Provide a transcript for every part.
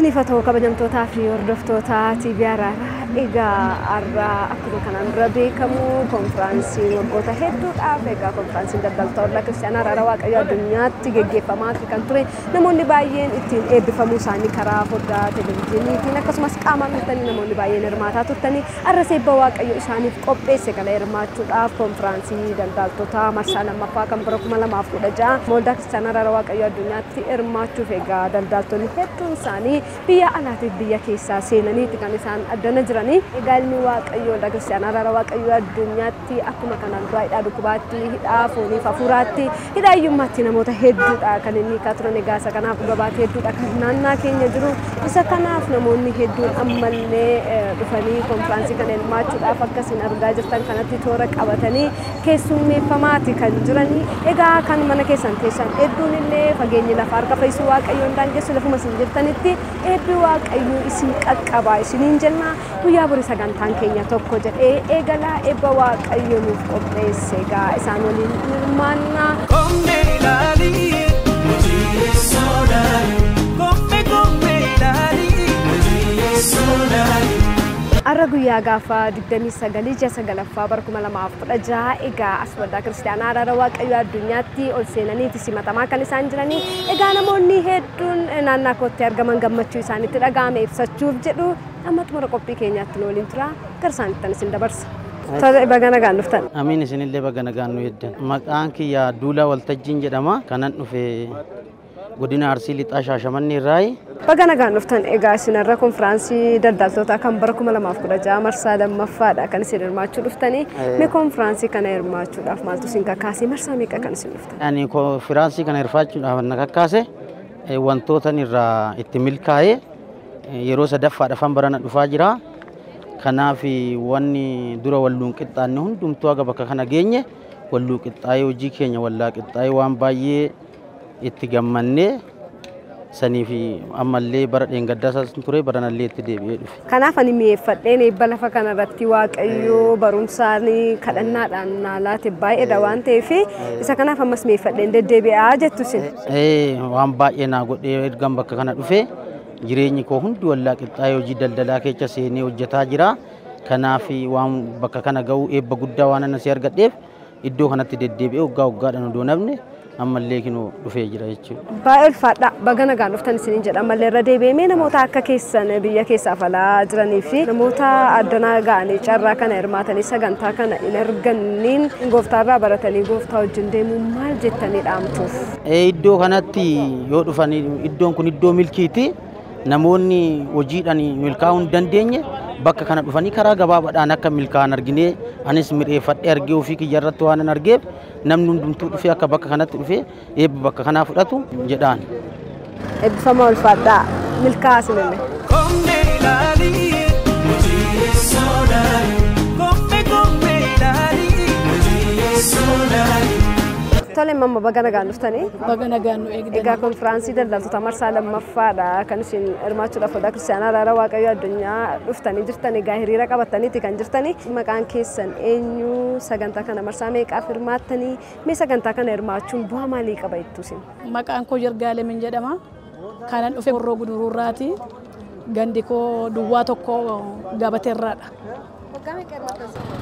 Sinifatoo kabajamtootaa fi hordoftoota TV Araaraa egaa arraa akkuma kanaan dura beekamu konfiraansii waggoota hedduudhaaf egaa konfiraansiin daldaltoota Kiristaanaa Araaraa Waaqayyoo addunyaatti geggeeffamaa kan ture namoonni baay'een ittiin eebbifamuu isaanii karaa foddaa televezyiiniitiin akkasumas qaamaan dhuftanii namoonni baay'een hirmaataa turtanii arra seebba Waaqayyoo isaaniif qopheesse kana hirmaachuudhaaf konfiraansii daldaltoota marsaa lammaffaa kan bara 2016 Waldaa Kiristaanaa Araaraa Waaqayyoo addunyaatti hirmaachuuf egaa daldaltoonni hedduun isaanii biyya alaatiif biyya keessaa seenaniiti kan isaan addana jiranii egaa ilmi Waaqayyoo Waldaa Kiristaanaa Araaraa Waaqayyoo addunyaatti akkuma kanaan dura hidhaa dhukkubaatti hidhaa fooniif hafuuraatti hidhaa hiyyummaatti namoota hedduudha kan inni hiikaa turan egaa isa kanaaf dhugabaatti hedduudha kan naannaa keenya jiru isa kanaaf namoonni hedduun ammallee dhufanii konfiraansii kana hirmaachuudhaaf akkasiin argaa jirtan kanatti toora qabatanii keessummeeffamaati kan jiranii egaa kan mana keessan teessan hedduun illee fageenyi lafa harka fayyisuu Waaqayyoon daangessu lafuma isin jirtanitti eebbi Waaqayyoo isin qaqqabaa isiniin jenna guyyaa borii sagantaan keenya tokko jedhee eegalaa eebba Waaqayyoo nuuf qopheesse egaa isaan waliin hirmaannaa. Arra guyyaa gaafa 29 bara 2016 egaa as Waldaa Kiristaanaa Araaraa Waaqayyoo addunyaatti ol seenaniiti simatamaa kan isaan jiranii egaa namoonni hedduun naannaa kootti argaman gammachuu isaaniitti dhaga'ame ibsachuuf jedhu amma xumura qophii keenyaatti waliin tura garsaanittan isin dabarsa. Tole baga nagaan dhuftan. Amiin isinillee baga nagaan nu heddan. Maqaan kiyya Duulaa Waltajjiin jedhama. Kanan dhufe godina Arsii Lixaa Shaashamannii irraayi. Baga nagaan dhuftan egaa isinarra konfiraansii daldaltoota kan bara 2016 marsaa lammaffaadha kan isin hirmaachuu dhuftanii mee konfiraansii kana hirmaachuudhaaf maaltu isin kakkaase marsaa meeqa kan isin dhuftan? Ani konfiraansii kana hirmaachuudhaaf na kakkaase wantoota irraa itti milkaa'ee yeroo sadaffaadhaaf barana dhufaa jira. Kanaaf wanni dura walluun qixxaanne hundumtuu aga bakka kana geenye walluu qixxaayee hojii keenya wallaa qixxaayee waan baay'ee itti gammannee sanii fi ammallee bara dheengaddaa ture baranallee itti deebi'ee dhufe. Kanaaf ani mi'eeffadheen eebba lafa kanarratti Waaqayyoo barumsaan kadhannaadhaan naalaate baay'eedha waan ta'eef isa kanaaf ammas mi'eeffadheen deddeebi'aa jettu isin. Waan baay'ee naa godhee ergan bakka kana dhufe jireenyi koo hundi wallaa qixxaayee hojii daldalaa keessa seenee hojjetaa jira. Kanaaf waan bakka kana ga'uu eebba guddaa waan ana si argadheef iddoo kanatti deddeebi'ee waggaadhaan odoo namne ammallee kinoo dhufee jira jechuudha. Baay'ee ulfaadha baga nagaan dhuftan isiniin jedha ammallee irra deebi'ee namoota akka keessan biyya keessaaf alaa jiranii fi namoota addanaa ga'anii carraa kana hirmaatanii sagantaa kana hin arganniin gooftaarraa baratanii gooftaa wajjin deemuu maal jettanii dhaamtuuf? Iddoo kanatti yoo dhufanii iddoon kun iddoo milkiiti. Namoonni hojiidhaan milkaa'uu hin dandeenye bakka kana dhufanii karaa gabaabaadhaan akka milkaa'an arginee anis mireeffadhee argee ofii kiyya irratti waan argeef namni hundumtuu dhufee akka bakka kanatti dhufee eebba bakka kanaa fudhatu jedhaan. Eebbifama ulfaadhaa milkaa'aa sinillee. Tole mamma baga nagaan dhuftanii. Baga nagaan nu eegdan. Egaa konfiraansii daldaltoota marsaa lammaffaadha kan isin hirmaachuudhaaf Waldaa Kiristaanaa Araaraa Waaqayyoo addunyaa dhuftanii jirtan egaa hiriira qabataniiti kan jirtanii maqaan keessan eenyu sagantaa kana marsaa meeqaaf hirmaattanii mee sagantaa kana hirmaachuun bu'aa maalii qaba jettu isin? Maqaan koo Jirgaalemin jedhama. Kanan dhufe Horroo Guduruurraati. Gandi koo duwwaa tokko gabateerraadha.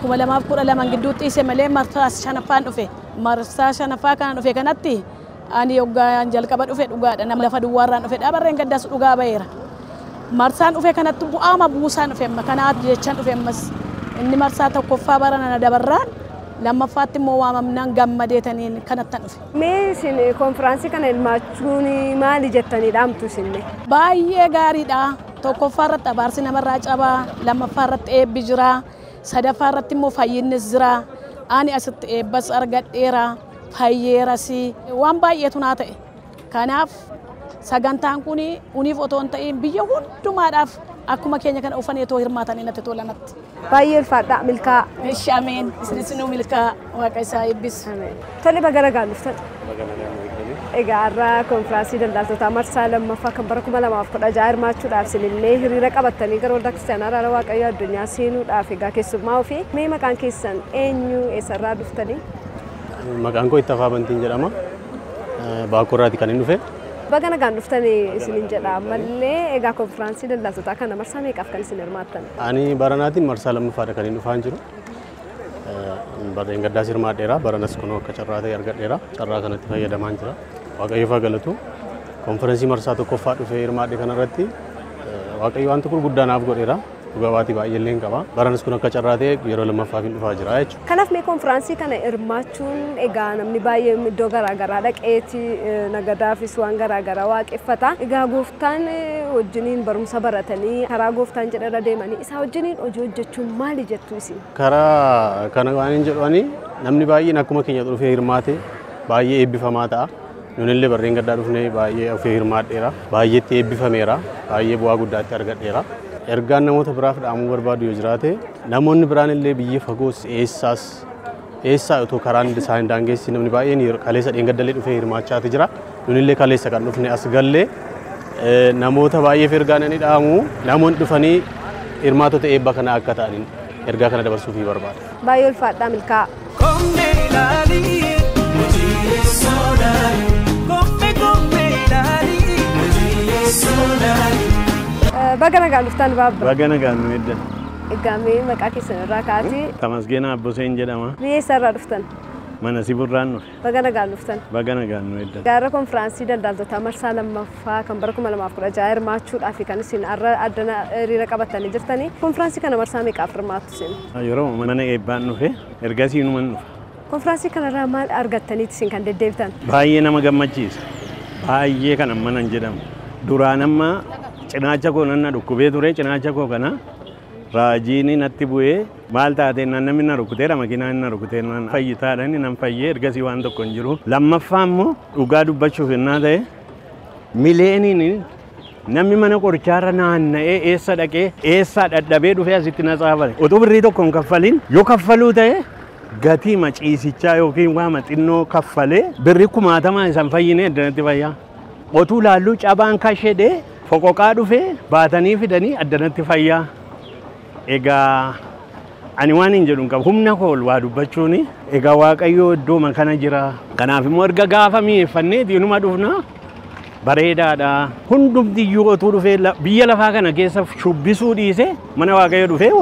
Kuma lamaaf kudha lamaan gidduutti isa malee marsaa shanaffaan dhufe. Marsaa shanaffaa kana dhufe kanatti ani yoggaan jalqaba dhufe dhugaadha. Nama lafa duwwaarraan dhufe dhabarreen gaddas dhugaa ba'eera. Marsaan dhufe kanatti bu'aama buusaan dhufe amma kanaaf jechaan dhufe ammas inni marsaa tokkoffaa barana dabarraan lammaffaatti immoo waamamnaan gammadeetaniin kanattan dhufe. Mee isin konfiraansii kana hirmaachuun maali jettanii dhaamtu isinne? Baay'ee gaariidha. Tokkoffaa irratti abaarsi namarraa cabaa, lammaffaa irratti eebbi jira, sadaffaa irratti immoo fayyinnis jira. Ani asitti eebbas argadheera, fayyeeras waan baay'eetu naa ta'e. Kanaaf sagantaan kun uniif otoo hin ta'in biyya hundumaadhaaf akkuma keenya kana uffanee too hirmaatanii natti tolanatti. Baay'ee ulfaadhaa milkaa. Eeshi ameen isinis nu milkaa waaqa isaa eebbisu. Tole baga nagaan dhuftan. Egaa irraa konfiraansii daldaltoota marsaa lammaffaa kan bara 2016 hirmaachuudhaaf isinillee hiriira qabattanii gara Waldaa Kiristaanaa Araaraa Waaqayyoo addunyaa seenuudhaaf egaa keessummaa ofii mee maqaan keessan eenyu eessarraa dhuftanii? Maqaan koo Ittafaa Bantiin jedhama. Baakkoorraati kan inni dhufe. Baga nagaan dhuftanii isiniin jedha mallee egaa konfiraansii daldaltootaa kana marsaa meeqaaf kan isin hirmaattan? Ani baranaatiin marsaa lammaffaadha kan inni dhufaan jiru. Barreen gaddaa sirmaadheera baranas kunoo akka carraa ta'e argadheera. Carraa kanatti fayyadamaa jira. Waaqayyoof haa galatu. Konfiraansii marsaa tokkoffaa dhufee hirmaadhe kanarratti waaqayyo waan tokko guddaa naaf godheera. Dhugaawaatii baay'ee illee qaba. Baranas kun akka carraa ta'e yeroo lammaffaaf dhufaa jira jechuudha. Kanaaf mee konfiraansii kana hirmaachuun egaa namni baay'ee iddoo garaagaraa dhaqeeti nagadaafis waan garaagaraa waaqeffata. Egaa gooftaan wajjiniin barumsa baratanii karaa gooftaan jedharra deemanii isaa wajjiniin hojii hojjechuun maali jettu isin? Karaa kana waan hin jedhani namni baay'een akkuma keenya dhufee hirmaate baay'ee eebbifamaa ta'a. Nunillee barreen gaddaa dhufnee baay'ee dhufee hirmaadheera. Baay'eetti eebbifamera. Baay'ee bu'aa guddaatti argadheera. Ergaan namoota biraaf dhaamuu barbaadu yoo jiraate namoonni biraan illee biyya fagoos eessaa otoo karaan isaan daangessi namni baay'een kaleessa dheengaddalee dhufee hirmaachaati jira. Nunillee kaleessa kan dhufne as gallee namoota baay'eef ergaan inni dhaamu namoonni dhufanii hirmaatota eebba kana akka ta'aniin ergaa kana dabarsuuf barbaada. Baay'ee ulfaadhaa milkaa. Baga nagaan dhuftan baabba. Baga nagaan nu edda. Egaa mee maqaa keessan irraa kaa'atii? Tamasgeenaa Abboseen jedhama. Biyya eessarraa dhuftan? Mana Siburraan dhufe. Baga nagaan dhuftan. Baga nagaan nu edda. Gaara konfiraansii daldaltootaa marsaa lammaffaa kan bara 2016 hirmaachuudhaaf kan isin har'a addana hiriira qabatanii jirtanii. Konfiraansii kana marsaa meeqaaf hirmaattu isin? Yeroo mana eebbaan dhufe ergasii numan dhufe. Konfiraansii kanarraa maal argattaniiti isin kan deddeebitan? Baay'ee nama gammachiisa. Baay'ee kan ammanan jedhamu. Duraan amma cinaacha koo nan dhukkubee ture cinaacha koo kana raajiin natti bu'ee maal taatee namni na rukkuteera makiinaan na rukkutee nan fayyitaadhaan nan fayyee ergasii waan tokko hin jiru. Lammaffaa immoo dhugaa dubbachuuf yennaa ta'e mileeniin namni mana qorichaarra naanna'ee eessa dhaqee eessaa dadhabee dhufee asitti na tsaafale. Utuu birrii tokko hin kaffalin yoo kaffaluu ta'e gatii maciisichaa yookiin waa xinnoo kaffalee birrii 10,000 isan fayyine addanatti fayyaa. Otuu laalluu cabaan kashedhee foqoqaa dhufee baatanii fidanii addanatti fayyaa. Egaa ani waan hin jedhu qabu humna koo ol waa dubbachuun egaa waaqayyoo iddoo kana jira. Kanaaf immoo erga gaafa mi'eeffannee diinuma dhufna bareedaadha. Hundumti iyyuu otuu dhufee biyya lafaa kana keessa shubbisuu dhiisee mana waaqayyoo dhufee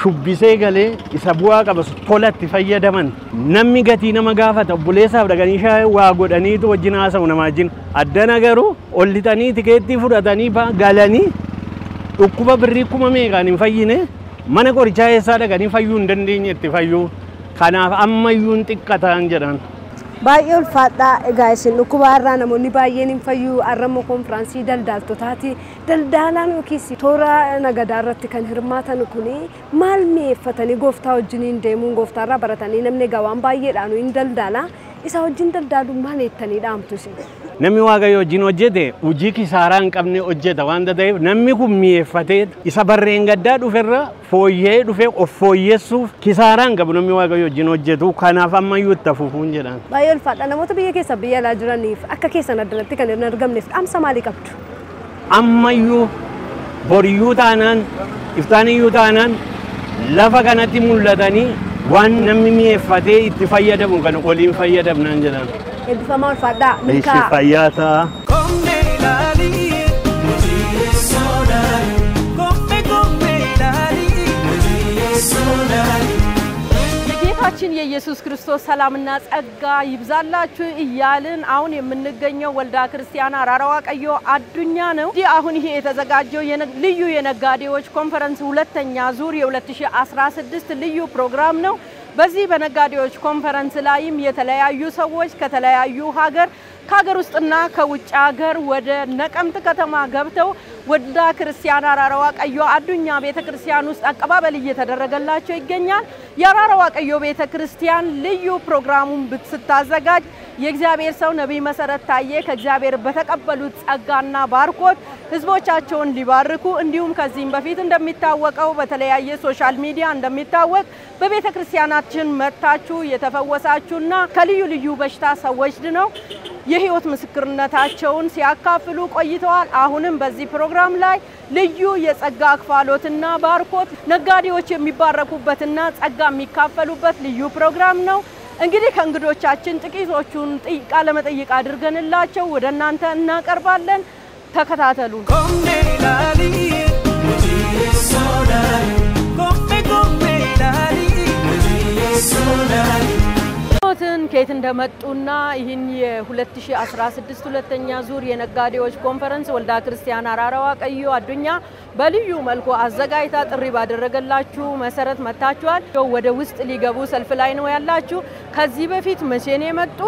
shubbisee galee isa bu'aa qaba tolatti fayyadaman. Namni gatii nama gaafata obboleessaaf dhaqanii shaayii waa godhaniitu wajjin haasa'u namaa wajjin. Addana garuu ol lixanii tikeettii fudhatanii galanii dhukkuba birrii 1,000 hin fayyine mana qorichaa eessaa dhaqanii fayyuu hin dandeenye itti fayyuu. Kanaaf ammayyuu hin xiqqatan jedhan. Baay'ee ulfaadhaa egaa isin dhukkuba irraa namoonni baay'een hin fayyuu arrammoo konfiraansii daldaltootaati. Daldalaan yookiis toora nagadaa irratti kan hirmaatan kuni maal mi'eeffatanii gooftaa wajjiniin deemuun gooftaarraa baratanii namni egaa waan baay'eedhaan hin daldala. Isa wajjin daldaaluun maal jettanii dhaamtu isin? Namni waaqayyo wajjin hojjete hojii kisaaraa hin qabne hojjeta waan ta'eef namni kun mi'eeffatee isa barreen gaddaa dhuferra fooyyee dhufee of fooyyessuuf kisaaraa hin qabu namni waaqayyo wajjin hojjetu kanaaf ammayyuu itti fufuun jedhan. Baay'ee ulfaadha namoota biyya keessa biyya alaa jiraniif akka keessan addanatti kan hin argamneef dhaamsa maalii qabdu? Ammayyuu boriyyuu taanaan iftaaniyyuu taanaan lafa kanatti mul'atanii waan namni mi'eeffatee itti fayyadamu kan waliin fayyadamnaan jedhan. Eebbifamaa ulfaadhaa. Ishi fayyaa ta'a. የጌታችን የኢየሱስ ክርስቶስ ሰላምና ጸጋ ይብዛላችሁ እያልን አሁን የምንገኘው ወልዳ ክርስቲያን አራራዋ ቀዮ አዱኛ ነው። አሁን ይሄ የተዘጋጀው ልዩ የነጋዴዎች ኮንፈረንስ ሁለተኛ ዙር የ2016 ልዩ ፕሮግራም ነው። በዚህ በነጋዴዎች ኮንፈረንስ ላይም የተለያዩ ሰዎች ከተለያዩ ከሀገር ውስጥና ከውጭ ሀገር ወደ ነቀምት ከተማ ገብተው ወልዳ ክርስቲያን አራራዋ ቀዮ አዱኛ ቤተክርስቲያን ውስጥ አቀባበል እየተደረገላቸው ይገኛል። የአራራዋ ቀዮ ቤተክርስቲያን ልዩ ፕሮግራሙን ስታዘጋጅ የእግዚአብሔር ሰው ነብይ መሰረት ታዬ ከእግዚአብሔር በተቀበሉት ጸጋና ባርኮት ህዝቦቻቸውን ሊባርኩ እንዲሁም ከዚህም በፊት እንደሚታወቀው በተለያየ ሶሻል ሚዲያ እንደሚታወቅ በቤተክርስቲያናችን መጣችሁ የተፈወሳችሁና ከልዩ ልዩ በሽታ ሰዎች ድነው የህይወት ምስክርነታቸውን ሲያካፍሉ ቆይተዋል። አሁንም በዚህ ፕሮግራም ላይ ልዩ የጸጋ አክፋሎትና ባርኮት ነጋዴዎች የሚባረኩበትና ጸጋ የሚካፈሉበት ልዩ ፕሮግራም ነው። እንግዲህ ከእንግዶቻችን ጥቂቶቹን ቃለ መጠይቅ አድርገንላቸው ወደ እናንተ እናቀርባለን። ተከታተሉን። ሞትን ከየት እንደመጡና ይህን የ2016 ሁለተኛ ዙር የነጋዴዎች ኮንፈረንስ ወልዳ ክርስቲያን አራራ ዋቀዮ አዱኛ በልዩ መልኩ አዘጋጅታ ጥሪ ባደረገላችሁ መሰረት መታችኋል። ወደ ውስጥ ሊገቡ ሰልፍ ላይ ነው ያላችሁ። ከዚህ በፊት መቼ ነው የመጡ?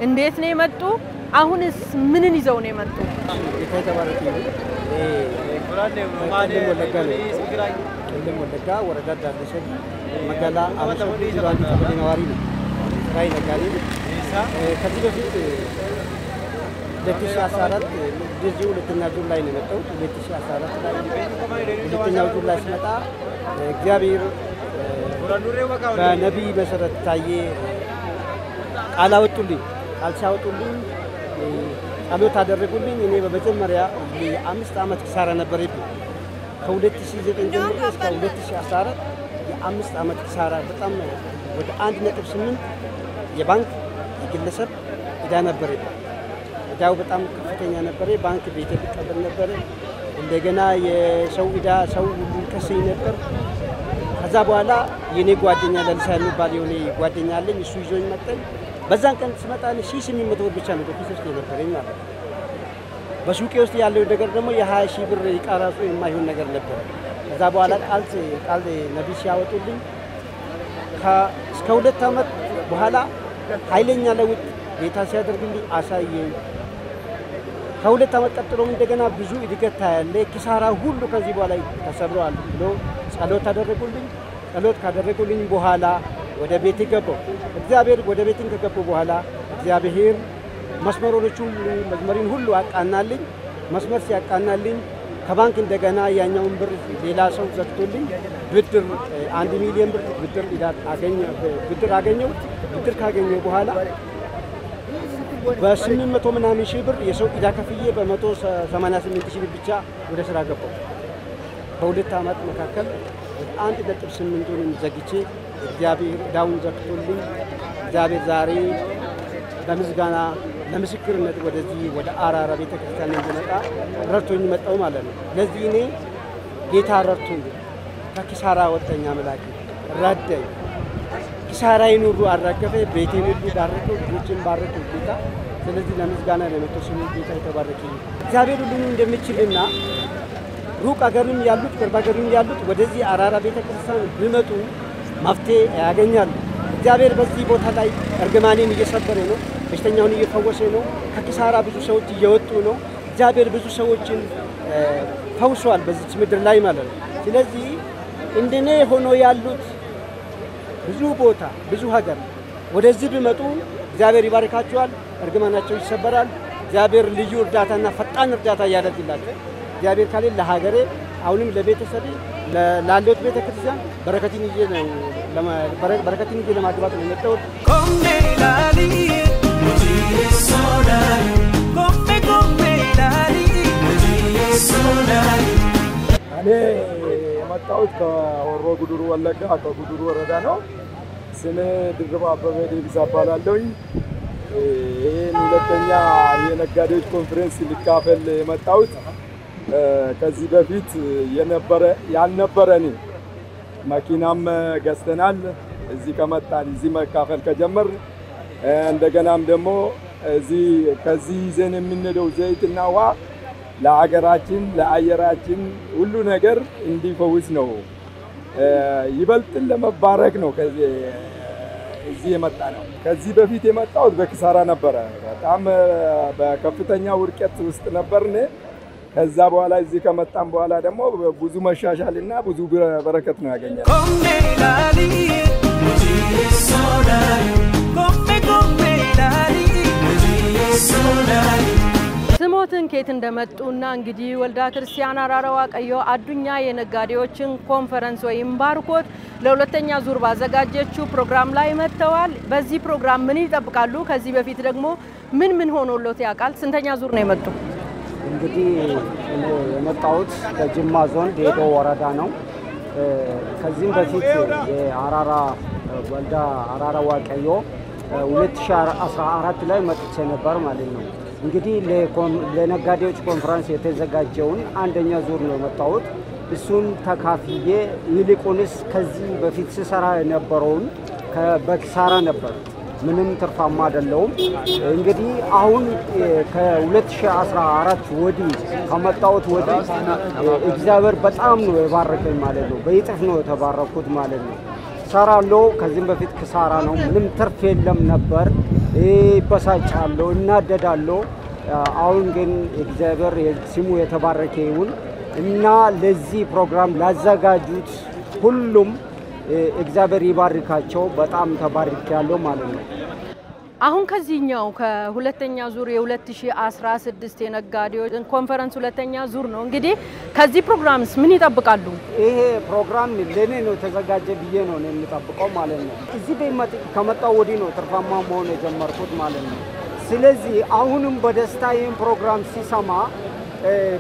እንዴት ነው የመጡ? አሁንስ ምንን ይዘው ነው የመጡ? ወለጋ ወረዳ ዳርሸ መጋላ አመሻ ዲራንዲ ተበዲናዋሪ ነው ራይ ነጋዴ ከዚህ በፊት 2014 እንደዚሁ ሁለተኛ ዙር ላይ ነው የመጣው 2014 ላይ ሁለተኛው ዙር ላይ ሲመጣ እግዚአብሔር በነብይ መሰረት ታዬ ቃል አወጡልኝ ቃል ሲያወጡልኝ ጸሎት አደረጉልኝ እኔ በመጀመሪያ የ5 አመት ኪሳራ ነበረብኝ ከ2009 ጀምሮ እስከ 2014 የ5 አመት ኪሳራ በጣም ወደ 1.8 የባንክ የግለሰብ ዕዳ ነበረብኝ ዕዳው በጣም ከፍተኛ ነበር ባንክ ቤት ተቀበል ነበር እንደገና የሰው ዕዳ ሰው ሁሉ ከሰይ ነበር ከዛ በኋላ የኔ ጓደኛ ለልሳ የሚባል የሆነ ጓደኛ አለኝ እሱ ይዞኝ መጣኝ በዛን ቀን ስመጣ 1800 ብር ብቻ ነው በኪስ ውስጥ የነበረኝ ማለት ነው በሱቄ ውስጥ ያለው ነገር ደግሞ የ20 ሺህ ብር ይቃራሱ የማይሆን ነገር ነበር ከዛ በኋላ ቃል ነብይ ሲያወጡልኝ እስከ 2 አመት በኋላ ኃይለኛ ለውጥ ጌታ ሲያደርግልኝ አሳየኝ ከ2 አመት ቀጥሎ እንደገና ብዙ እድገት ታያለ ኪሳራ ሁሉ ከዚህ በኋላ ተሰብሯል ብሎ ጸሎት አደረጉልኝ ጸሎት ካደረጉልኝ በኋላ ወደ ቤት ገባው እግዚአብሔር ወደ ቤትን ከገቡ በኋላ እግዚአብሔር መስመሩን ሁሉ አቃናልኝ መስመር ሲያቃናልኝ ከባንክ እንደገና ያኛውን ብር ሌላ ሰው ዘግቶልኝ ብድር 1 ሚሊዮን ብር ብድር አገኘው ብድር ካገኘው በኋላ በ800 ምናምን ሺህ ብር የሰው ዕዳ ከፍዬ በ188 ሺህ ብር ብቻ ወደ ስራ ገባው በ2 አመት መካከል 1.8ን ዘግቼ እግዚአብሔር ዳውን ዘግቶልኝ እግዚአብሔር ዛሬ በምስጋና ለምስክርነት ወደዚህ ወደ አራራ ቤተክርስቲያን እንድመጣ ረድቶኝ መጣው ማለት ነው ለዚህ እኔ ጌታ ረድቶኝ ከኪሳራ ወጣኛ መላክ ረዳኝ ኪሳራዬን ሁሉ አራገፈ ቤቴን ሁሉ ዳረከው ልጆችን ባረከው ጌታ ስለዚህ ለምስጋና ለመጣው ስሙ ጌታ የተባረከ እግዚአብሔር ሁሉን እንደሚችልና ሩቅ አገርም ያሉት ቅርብ አገርም ያሉት ወደዚህ አራራ ቤተክርስቲያን ቢመጡ መፍትሄ ያገኛሉ እግዚአብሔር በዚህ ቦታ ላይ እርግማኔን እየሰበረ ነው በሽተኛውን እየፈወሰ ነው ከኪሳራ ብዙ ሰዎች እየወጡ ነው እግዚአብሔር ብዙ ሰዎችን ፈውሷል በዚህ ምድር ላይ ማለት ነው ስለዚህ እንደኔ ሆኖ ያሉት ብዙ ቦታ ብዙ ሀገር ወደዚህ ቢመጡ እግዚአብሔር ይባርካቸዋል እርግማናቸው ይሰበራል እግዚአብሔር ልዩ እርዳታና ፈጣን እርዳታ ያደርግላቸው እግዚአብሔር ካለ ለሀገሬ አሁንም ለቤተሰቤ ላሉት ቤተክርስቲያን በረከትን ይዤ ለማግባት ነው የመጣው እኔ የመጣሁት ከሆሮ ጉዱሩ ወለጋ ከጉዱሩ ወረዳ ነው ስሜ ድርባ አበበ ዴቪስ እባላለሁኝ ይሄን ሁለተኛ የነጋዴዎች ኮንፈረንስ ሊካፈል የመጣሁት ከዚህ በፊት ያልነበረን መኪናም ገዝተናል እዚህ ከመጣን እዚህ መካፈል ከጀመር እንደገናም ደግሞ ከዚህ ይዘን የምንሄደው ዘይትና ውሃ ለሀገራችን ለአየራችን ሁሉ ነገር እንዲፈውስ ነው ይበልጥን ለመባረክ ነው እዚህ የመጣ ነው ከዚህ በፊት የመጣሁት በኪሳራ ነበረ በጣም በከፍተኛ ውድቀት ውስጥ ነበርን ከዛ በኋላ እዚህ ከመጣን በኋላ ደግሞ ብዙ መሻሻልና ብዙ በረከት ነው ያገኘነው ስሞትን ከየት እንደመጡና እንግዲህ ወልዳ ክርስቲያን አራራ ዋቀዮ አዱኛ የነጋዴዎችን ኮንፈረንስ ወይም ባርኮት ለሁለተኛ ዙር ባዘጋጀችው ፕሮግራም ላይ መተዋል በዚህ ፕሮግራም ምን ይጠብቃሉ ከዚህ በፊት ደግሞ ምን ሆኖሎት ያቃል ስንተኛ ዙር ነው የመጡ እንግዲህ የመጣሁት ከጅማ ዞን ዴዶ ወረዳ ነው ከዚህም በፊት የአራራ ወልዳ አራራ ዋቀዮ 2014 ላይ መጥቼ ነበር ማለት ነው። እንግዲህ ለነጋዴዎች ኮንፈረንስ የተዘጋጀውን አንደኛ ዙር ነው መጣሁት። እሱን ተካፍዬ ይልቁንስ ከዚህ በፊት ስሰራ የነበረውን በኪሳራ ነበር፣ ምንም ትርፋማ አይደለሁም። እንግዲህ አሁን ከ2014 ወዲህ ከመጣሁት ወዲህ እግዚአብሔር በጣም ነው የባረከኝ ማለት ነው። በይጥፍ ነው የተባረኩት ማለት ነው። ሰራለሁ፣ ከዚህም በፊት ኪሳራ ነው፣ ምንም ትርፍ የለም ነበር። በሳጫለሁ፣ እናደዳለሁ። አሁን ግን እግዚአብሔር ስሙ የተባረከ ይሁን እና ለዚህ ፕሮግራም ላዘጋጁት ሁሉም እግዚአብሔር ይባርካቸው። በጣም ተባርኬያለሁ ማለት ነው። አሁን ከዚህኛው ከሁለተኛ ዙር የ2016 የነጋዴዎች ኮንፈረንስ ሁለተኛ ዙር ነው። እንግዲህ ከዚህ ፕሮግራምስ ምን ይጠብቃሉ? ይሄ ፕሮግራም ለኔ ነው ተዘጋጀ ብዬ ነው የምጠብቀው ማለት ነው። እዚህ ቤት ከመጣው ወዲህ ነው ትርፋማ መሆን የጀመርኩት ማለት ነው። ስለዚህ አሁንም በደስታ ይሄን ፕሮግራም ሲሰማ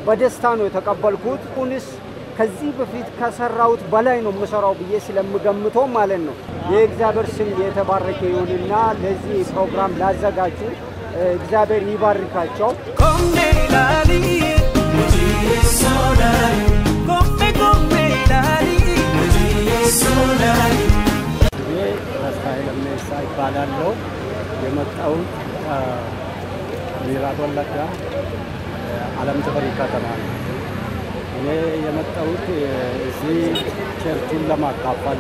በደስታ ነው የተቀበልኩት። ቁንስ ከዚህ በፊት ከሰራውት በላይ ነው መሰራው ብዬ ስለምገምተው ማለት ነው። የእግዚአብሔር ስም የተባረከ ይሁንና ለዚህ ፕሮግራም ላዘጋጁ እግዚአብሔር ይባርካቸው። ይባላል የመጣው ምዕራብ ወለጋ ዓለም ተፈሪ ከተማ ነው። እኔ የመጣሁት እዚህ ቸርቹን ለማካፈል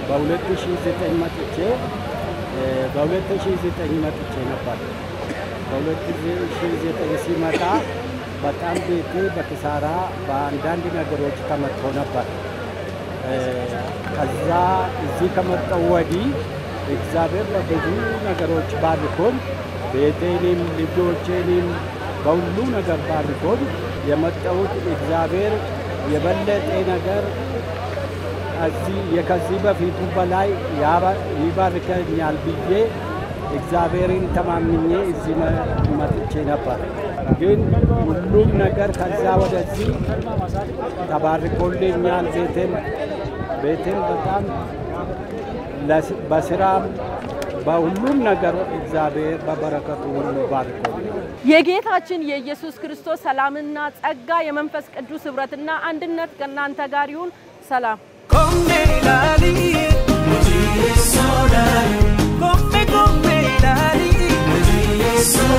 በ2009 መጥቼ ነበር። በ2009 ሲመጣ በጣም ቤቴ በኪሳራ በአንዳንድ ነገሮች ተመትቶ ነበር። ከዛ እዚህ ከመጣሁ ወዲህ እግዚአብሔር በብዙ ነገሮች ባርኮኝ ቤቴንም ልጆቼንም በሁሉ ነገር ባርኮኝ የመጣሁት እግዚአብሔር የበለጠ ነገር ከዚህ በፊቱ በላይ ይባርከኛል ብዬ እግዚአብሔርን ተማምኜ እዚህ መጥቼ ነበር። ግን ሁሉም ነገር ከዛ ወደዚህ ተባርኮልኛል። ቤቴን በጣም በስራም በሁሉም ነገር እግዚአብሔር በበረከቱ ሁሉ ባርኮልኛል። የጌታችን የኢየሱስ ክርስቶስ ሰላምና ጸጋ የመንፈስ ቅዱስ ኅብረትና አንድነት ከእናንተ ጋር ይሁን። ሰላም come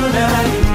dali,